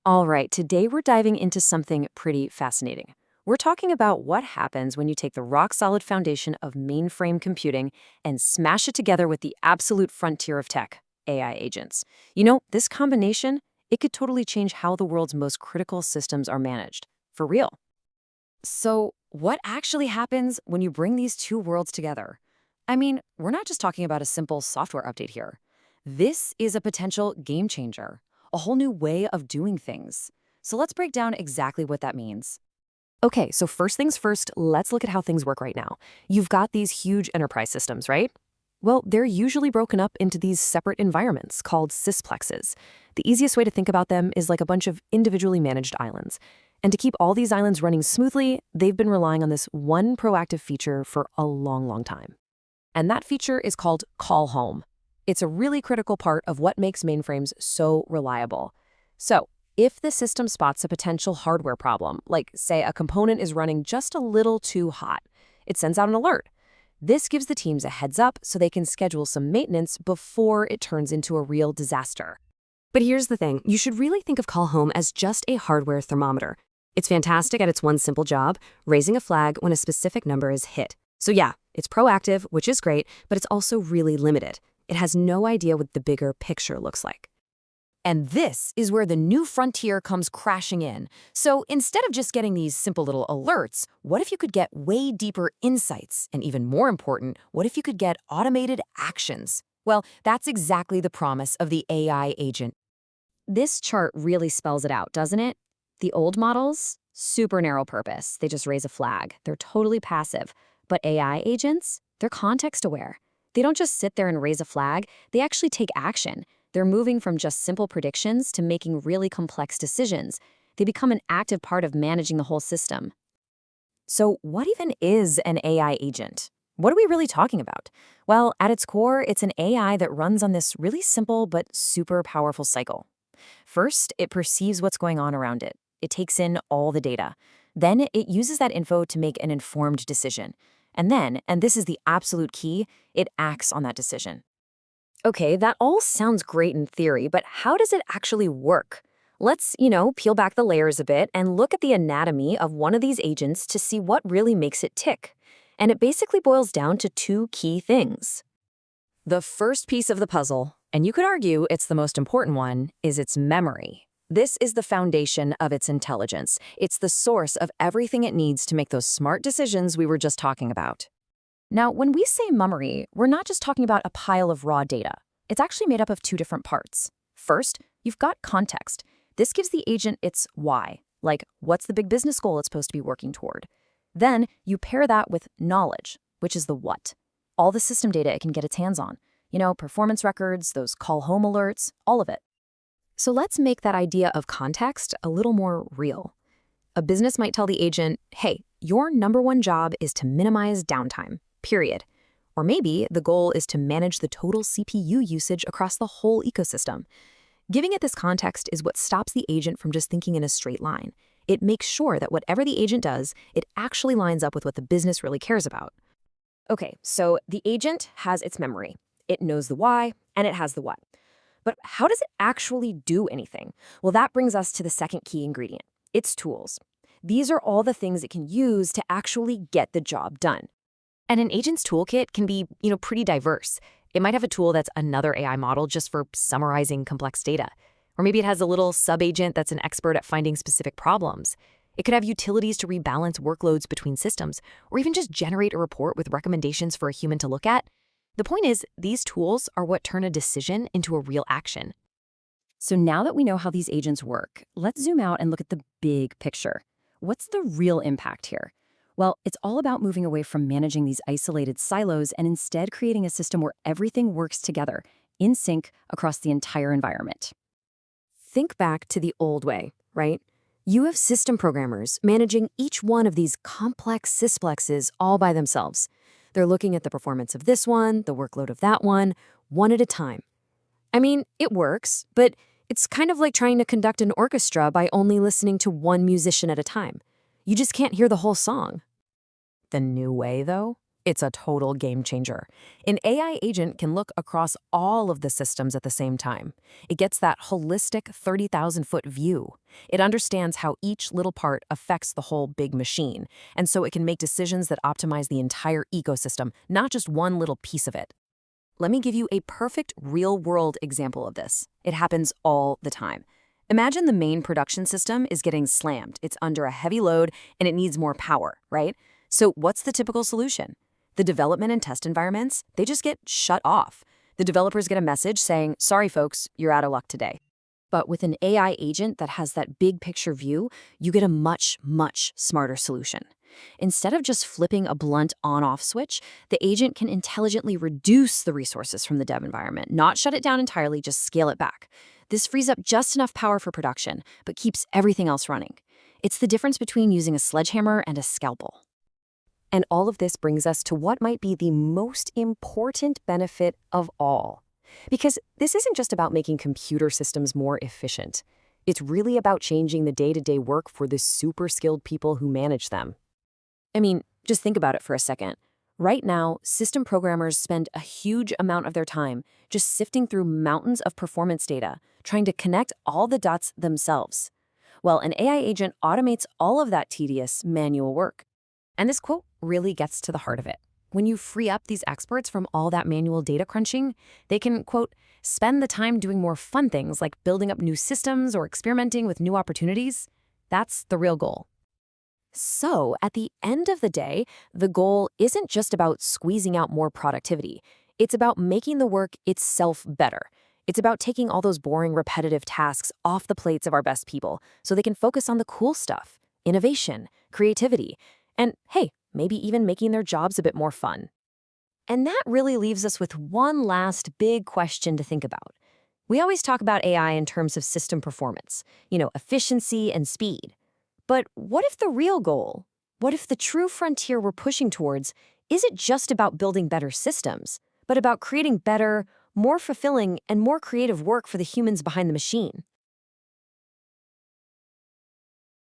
All right, today we're diving into something pretty fascinating. We're talking about what happens when you take the rock solid foundation of mainframe computing and smash it together with the absolute frontier of tech, AI agents. This combination, it could totally change how the world's most critical systems are managed. For real. So, what actually happens when you bring these two worlds together? I mean, we're not just talking about a simple software update here. This is a potential game changer, a whole new way of doing things. So let's break down exactly what that means. Okay, so first things first, let's look at how things work right now. You've got these huge enterprise systems, right? Well, they're usually broken up into these separate environments called sysplexes. The easiest way to think about them is like a bunch of individually managed islands. And to keep all these islands running smoothly, they've been relying on this one proactive feature for a long, long time. And that feature is called call home. It's a really critical part of what makes mainframes so reliable. So, if the system spots a potential hardware problem, like say a component is running just a little too hot, it sends out an alert. This gives the teams a heads up so they can schedule some maintenance before it turns into a real disaster. But here's the thing, you should really think of call home as just a hardware thermometer. It's fantastic at its one simple job, raising a flag when a specific number is hit. So yeah, it's proactive, which is great, but it's also really limited. It has no idea what the bigger picture looks like. And this is where the new frontier comes crashing in. So instead of just getting these simple little alerts, what if you could get way deeper insights? And even more important, what if you could get automated actions? Well, that's exactly the promise of the AI agent. This chart really spells it out, doesn't it? The old models, super narrow purpose. They just raise a flag. They're totally passive. But AI agents, they're context aware. They don't just sit there and raise a flag, they actually take action. They're moving from just simple predictions to making really complex decisions. They become an active part of managing the whole system. So what even is an AI agent? What are we really talking about? Well, at its core, it's an AI that runs on this really simple but super powerful cycle. First, it perceives what's going on around it. It takes in all the data. Then it uses that info to make an informed decision. And then, and this is the absolute key, it acts on that decision. Okay, that all sounds great in theory, but how does it actually work? Let's, peel back the layers a bit and look at the anatomy of one of these agents to see what really makes it tick. And it basically boils down to two key things. The first piece of the puzzle, and you could argue it's the most important one, is its memory. This is the foundation of its intelligence. It's the source of everything it needs to make those smart decisions we were just talking about. Now, when we say memory, we're not just talking about a pile of raw data. It's actually made up of two different parts. First, you've got context. This gives the agent its why, like what's the big business goal it's supposed to be working toward. Then you pair that with knowledge, which is the what. All the system data it can get its hands on. Performance records, those call home alerts, all of it. So let's make that idea of context a little more real. A business might tell the agent, hey, your number one job is to minimize downtime. Period. Or maybe the goal is to manage the total CPU usage across the whole ecosystem. Giving it this context is what stops the agent from just thinking in a straight line. It makes sure that whatever the agent does, it actually lines up with what the business really cares about. Okay, so the agent has its memory. It knows the why, and it has the what. But how does it actually do anything? Well, that brings us to the second key ingredient, its tools. These are all the things it can use to actually get the job done. And an agent's toolkit can be, pretty diverse. It might have a tool that's another AI model just for summarizing complex data. Or maybe it has a little sub-agent that's an expert at finding specific problems. It could have utilities to rebalance workloads between systems, or even just generate a report with recommendations for a human to look at. The point is, these tools are what turn a decision into a real action. So now that we know how these agents work, let's zoom out and look at the big picture. What's the real impact here? Well, it's all about moving away from managing these isolated silos and instead creating a system where everything works together, in sync across the entire environment. Think back to the old way, right? You have system programmers managing each one of these complex sysplexes all by themselves. They're looking at the performance of this one, the workload of that one at a time. I mean, it works, but it's kind of like trying to conduct an orchestra by only listening to one musician at a time. You just can't hear the whole song. The new way, though, It's a total game changer. An AI agent can look across all of the systems at the same time. It gets that holistic 30,000-foot view. It understands how each little part affects the whole big machine, and so it can make decisions that optimize the entire ecosystem, not just one little piece of it. Let me give you a perfect real-world example of this. It happens all the time. Imagine the main production system is getting slammed. It's under a heavy load, and it needs more power, right? So what's the typical solution? The development and test environments, they just get shut off. The developers get a message saying, sorry folks, you're out of luck today. But with an AI agent that has that big picture view, you get a much, much smarter solution. Instead of just flipping a blunt on-off switch, the agent can intelligently reduce the resources from the dev environment, not shut it down entirely, just scale it back. This frees up just enough power for production, but keeps everything else running. It's the difference between using a sledgehammer and a scalpel. And all of this brings us to what might be the most important benefit of all. Because this isn't just about making computer systems more efficient. It's really about changing the day-to-day work for the super skilled people who manage them. I mean, just think about it for a second. Right now, system programmers spend a huge amount of their time just sifting through mountains of performance data, trying to connect all the dots themselves. Well, an AI agent automates all of that tedious manual work. And this quote really gets to the heart of it. When you free up these experts from all that manual data crunching, they can, quote, spend the time doing more fun things like building up new systems or experimenting with new opportunities. That's the real goal. So, at the end of the day, the goal isn't just about squeezing out more productivity. It's about making the work itself better. It's about taking all those boring, repetitive tasks off the plates of our best people so they can focus on the cool stuff, innovation, creativity, and, hey, maybe even making their jobs a bit more fun. And that really leaves us with one last big question to think about. We always talk about AI in terms of system performance, efficiency and speed. But what if the real goal, what if the true frontier we're pushing towards isn't just about building better systems, but about creating better, more fulfilling, and more creative work for the humans behind the machine?